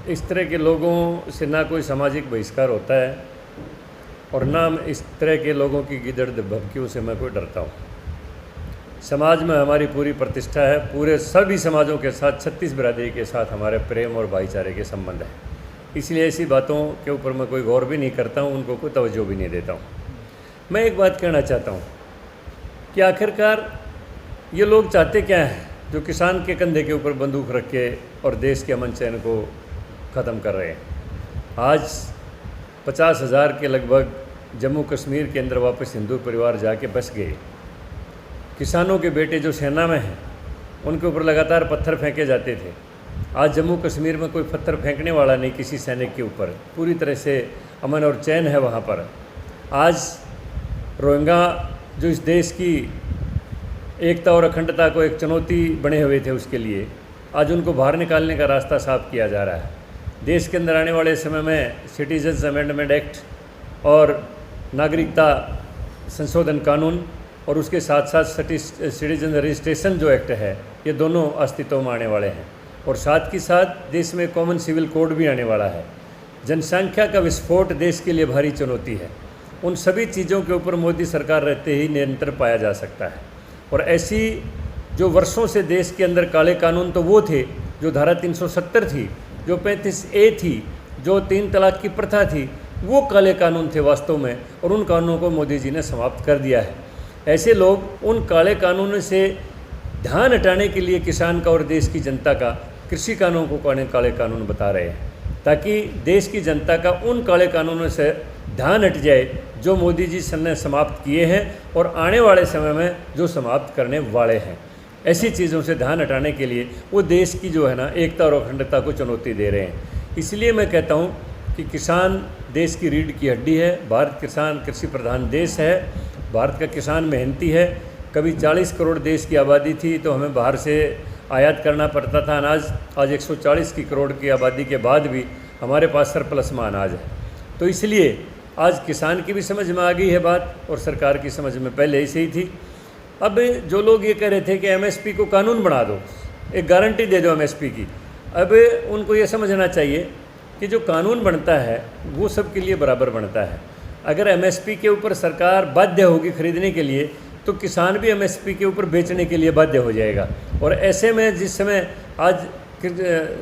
इस तरह के लोगों से ना कोई सामाजिक बहिष्कार होता है और ना इस तरह के लोगों की गिदड़ धमकियों से मैं कोई डरता हूँ। समाज में हमारी पूरी प्रतिष्ठा है, पूरे सभी समाजों के साथ 36 बिरादरी के साथ हमारे प्रेम और भाईचारे के संबंध है। इसलिए ऐसी बातों के ऊपर मैं कोई गौर भी नहीं करता हूँ, उनको कोई तवज्जो भी नहीं देता हूँ। मैं एक बात कहना चाहता हूँ कि आखिरकार ये लोग चाहते क्या हैं जो किसान के कंधे के ऊपर बंदूक रख के और देश के अमन चैन को ख़त्म कर रहे हैं। आज 50,000 के लगभग जम्मू कश्मीर के अंदर वापस हिंदू परिवार जाके बस गए। किसानों के बेटे जो सेना में हैं उनके ऊपर लगातार पत्थर फेंके जाते थे। आज जम्मू कश्मीर में कोई पत्थर फेंकने वाला नहीं किसी सैनिक के ऊपर, पूरी तरह से अमन और चैन है वहाँ पर। आज रोहिंग्या जो इस देश की एकता और अखंडता को एक चुनौती बने हुए थे, उसके लिए आज उनको बाहर निकालने का रास्ता साफ किया जा रहा है। देश के अंदर आने वाले समय में सिटीजन्स अमेंडमेंट एक्ट और नागरिकता संशोधन कानून और उसके साथ साथ सिटीजन रजिस्ट्रेशन जो एक्ट है, ये दोनों अस्तित्व में आने वाले हैं। और साथ ही साथ देश में कॉमन सिविल कोड भी आने वाला है। जनसंख्या का विस्फोट देश के लिए भारी चुनौती है। उन सभी चीज़ों के ऊपर मोदी सरकार रहते ही नियंत्रण पाया जा सकता है। और ऐसी जो वर्षों से देश के अंदर काले कानून तो वो थे जो धारा 370 थी, जो 35A थी, जो 3 तलाक की प्रथा थी, वो काले कानून थे वास्तव में, और उन कानूनों को मोदी जी ने समाप्त कर दिया है। ऐसे लोग उन काले कानूनों से ध्यान हटाने के लिए किसान का और देश की जनता का कृषि कानूनों को काले कानून बता रहे हैं, ताकि देश की जनता का उन काले कानूनों से ध्यान हट जाए जो मोदी जी ने समाप्त किए हैं और आने वाले समय में जो समाप्त करने वाले हैं। ऐसी चीज़ों से ध्यान हटाने के लिए वो देश की जो है ना एकता और अखंडता को चुनौती दे रहे हैं। इसलिए मैं कहता हूँ कि किसान देश की रीढ़ की हड्डी है। भारत किसान कृषि प्रधान देश है। भारत का किसान मेहनती है। कभी 40 करोड़ देश की आबादी थी तो हमें बाहर से आयात करना पड़ता था अनाज। आज 140 करोड़ की आबादी के बाद भी हमारे पास सरप्लस में अनाज है। तो इसलिए आज किसान की भी समझ में आ गई है बात, और सरकार की समझ में पहले ही से ही थी। अब जो लोग ये कह रहे थे कि MSP को कानून बना दो, एक गारंटी दे दो MSP की, अब उनको ये समझना चाहिए कि जो कानून बनता है वो सबके लिए बराबर बनता है। अगर MSP के ऊपर सरकार बाध्य होगी खरीदने के लिए, तो किसान भी MSP के ऊपर बेचने के लिए बाध्य हो जाएगा। और ऐसे में जिस समय आज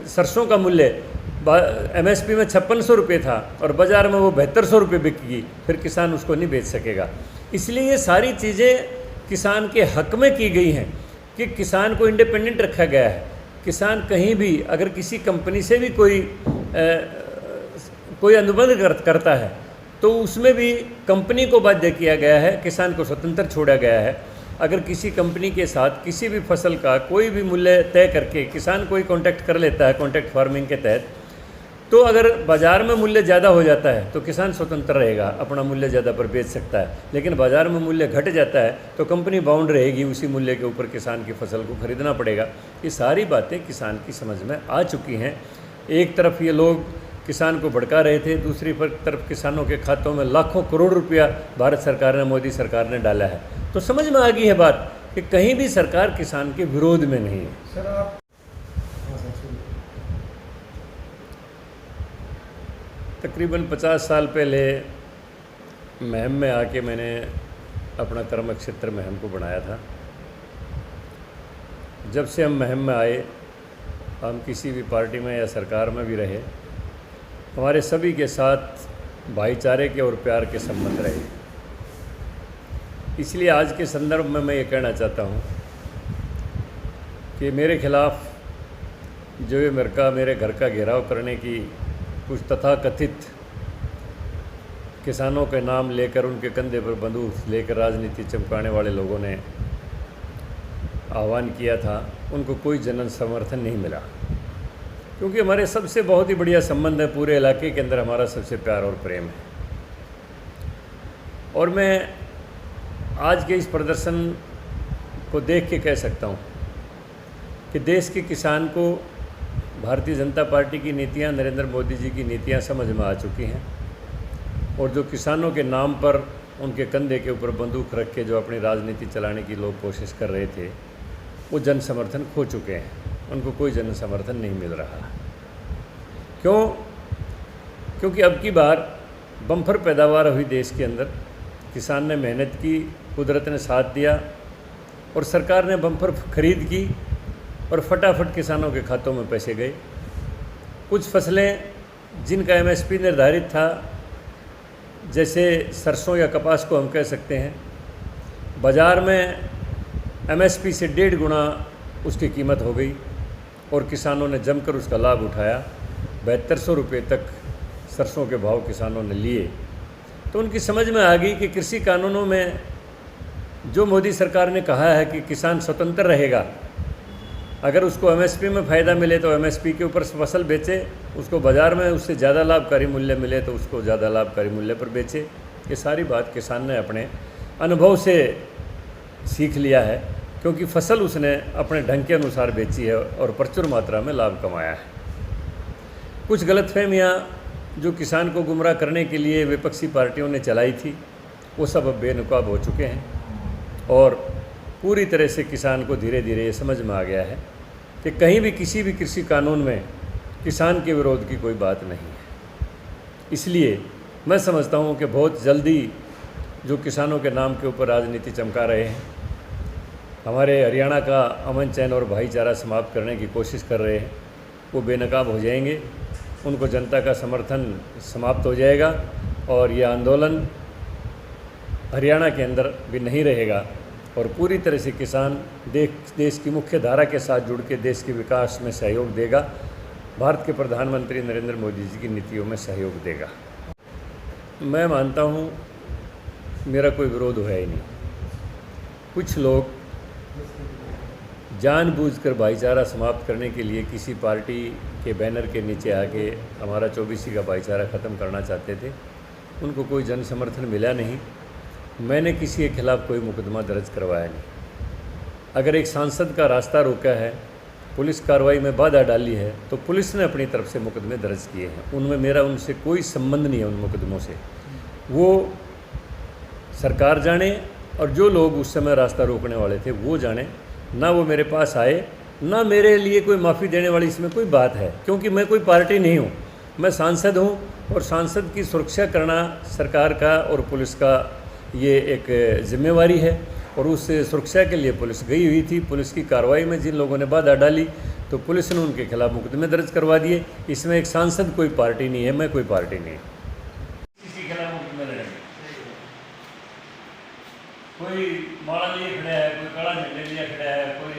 सरसों का मूल्य MSP में 5600 रुपये था और बाज़ार में वो 7200 रुपये बिकेगी, फिर किसान उसको नहीं बेच सकेगा। इसलिए ये सारी चीज़ें किसान के हक में की गई हैं कि किसान को इंडिपेंडेंट रखा गया है। किसान कहीं भी अगर किसी कंपनी से भी कोई अनुबंध करता है तो उसमें भी कंपनी को बाध्य किया गया है, किसान को स्वतंत्र छोड़ा गया है। अगर किसी कंपनी के साथ किसी भी फसल का कोई भी मूल्य तय करके किसान कोई कॉन्टैक्ट कर लेता है कॉन्ट्रैक्ट फार्मिंग के तहत, तो अगर बाज़ार में मूल्य ज़्यादा हो जाता है तो किसान स्वतंत्र रहेगा, अपना मूल्य ज़्यादा पर बेच सकता है। लेकिन बाज़ार में मूल्य घट जाता है तो कंपनी बाउंड रहेगी, उसी मूल्य के ऊपर किसान की फसल को खरीदना पड़ेगा। ये सारी बातें किसान की समझ में आ चुकी हैं। एक तरफ ये लोग किसान को भड़का रहे थे, दूसरी तरफ किसानों के खातों में लाखों करोड़ रुपया भारत सरकार ने, मोदी सरकार ने डाला है। तो समझ में आ गई है बात कि कहीं भी सरकार किसान के विरोध में नहीं है। सर आप तकरीबन 50 साल पहले महम में आके मैंने अपना कर्म क्षेत्र महम को बनाया था। जब से हम महम में आए, हम किसी भी पार्टी में या सरकार में भी रहे, हमारे सभी के साथ भाईचारे के और प्यार के संबंध रहे। इसलिए आज के संदर्भ में मैं ये कहना चाहता हूँ कि मेरे खिलाफ़ जो ये मेरे घर का घेराव करने की कुछ तथाकथित किसानों के नाम लेकर उनके कंधे पर बंदूक लेकर राजनीति चमकाने वाले लोगों ने आह्वान किया था, उनको कोई जन समर्थन नहीं मिला। क्योंकि हमारे सबसे बहुत ही बढ़िया संबंध है, पूरे इलाके के अंदर हमारा सबसे प्यार और प्रेम है। और मैं आज के इस प्रदर्शन को देख के कह सकता हूँ कि देश के किसान को भारतीय जनता पार्टी की नीतियाँ, नरेंद्र मोदी जी की नीतियाँ समझ में आ चुकी हैं। और जो किसानों के नाम पर उनके कंधे के ऊपर बंदूक रख के जो अपनी राजनीति चलाने की लोग कोशिश कर रहे थे, वो जन समर्थन खो चुके हैं। उनको कोई जन समर्थन नहीं मिल रहा। क्यों? क्योंकि अब की बार बम्पर पैदावार हुई देश के अंदर, किसान ने मेहनत की, कुदरत ने साथ दिया और सरकार ने बम्पर खरीद की और फटाफट किसानों के खातों में पैसे गए। कुछ फसलें जिनका एमएसपी निर्धारित था, जैसे सरसों या कपास को हम कह सकते हैं, बाज़ार में एमएसपी से 1.5 गुना उसकी कीमत हो गई और किसानों ने जमकर उसका लाभ उठाया। 7200 रुपये तक सरसों के भाव किसानों ने लिए। तो उनकी समझ में आ गई कि कृषि कानूनों में जो मोदी सरकार ने कहा है कि किसान स्वतंत्र रहेगा, अगर उसको एमएसपी में फ़ायदा मिले तो एमएसपी के ऊपर फसल बेचे, उसको बाज़ार में उससे ज़्यादा लाभकारी मूल्य मिले तो उसको ज़्यादा लाभकारी मूल्य पर बेचे। ये सारी बात किसान ने अपने अनुभव से सीख लिया है, क्योंकि फसल उसने अपने ढंग के अनुसार बेची है और प्रचुर मात्रा में लाभ कमाया है। कुछ गलतफहमियाँ जो किसान को गुमराह करने के लिए विपक्षी पार्टियों ने चलाई थी, वो सब अब बेनकाब हो चुके हैं और पूरी तरह से किसान को धीरे धीरे ये समझ में आ गया है कि कहीं भी किसी भी कृषि कानून में किसान के विरोध की कोई बात नहीं है। इसलिए मैं समझता हूँ कि बहुत जल्दी जो किसानों के नाम के ऊपर राजनीति चमका रहे हैं, हमारे हरियाणा का अमन चैन और भाईचारा समाप्त करने की कोशिश कर रहे हैं, वो बेनकाब हो जाएंगे। उनको जनता का समर्थन समाप्त हो जाएगा और ये आंदोलन हरियाणा के अंदर भी नहीं रहेगा और पूरी तरह से किसान देश की मुख्य धारा के साथ जुड़ के देश के विकास में सहयोग देगा, भारत के प्रधानमंत्री नरेंद्र मोदी जी की नीतियों में सहयोग देगा। मैं मानता हूँ मेरा कोई विरोध है ही नहीं। कुछ लोग जानबूझकर भाईचारा समाप्त करने के लिए किसी पार्टी के बैनर के नीचे आके हमारा 24 का भाईचारा ख़त्म करना चाहते थे। उनको कोई जन समर्थन मिला नहीं। मैंने किसी के खिलाफ़ कोई मुकदमा दर्ज करवाया नहीं। अगर एक सांसद का रास्ता रोका है, पुलिस कार्रवाई में बाधा डाली है, तो पुलिस ने अपनी तरफ से मुकदमे दर्ज किए हैं। उनमें मेरा उनसे कोई संबंध नहीं है। उन मुकदमों से वो सरकार जाने और जो लोग उस समय रास्ता रोकने वाले थे वो जाने। ना वो मेरे पास आए, ना मेरे लिए कोई माफ़ी देने वाली इसमें कोई बात है, क्योंकि मैं कोई पार्टी नहीं हूँ। मैं सांसद हूँ और सांसद की सुरक्षा करना सरकार का और पुलिस का ये एक जिम्मेवारी है और उस सुरक्षा के लिए पुलिस गई हुई थी। पुलिस की कार्रवाई में जिन लोगों ने बाधा डाली तो पुलिस ने उनके खिलाफ मुकदमे दर्ज करवा दिए। इसमें एक सांसद कोई पार्टी नहीं है, मैं कोई पार्टी नहीं। किसी के खिलाफ मुकदमे लड़ेंगे, कोई माला लिए खड़ा है, कोई कड़ा झंडे लिए खड़ा है, कोई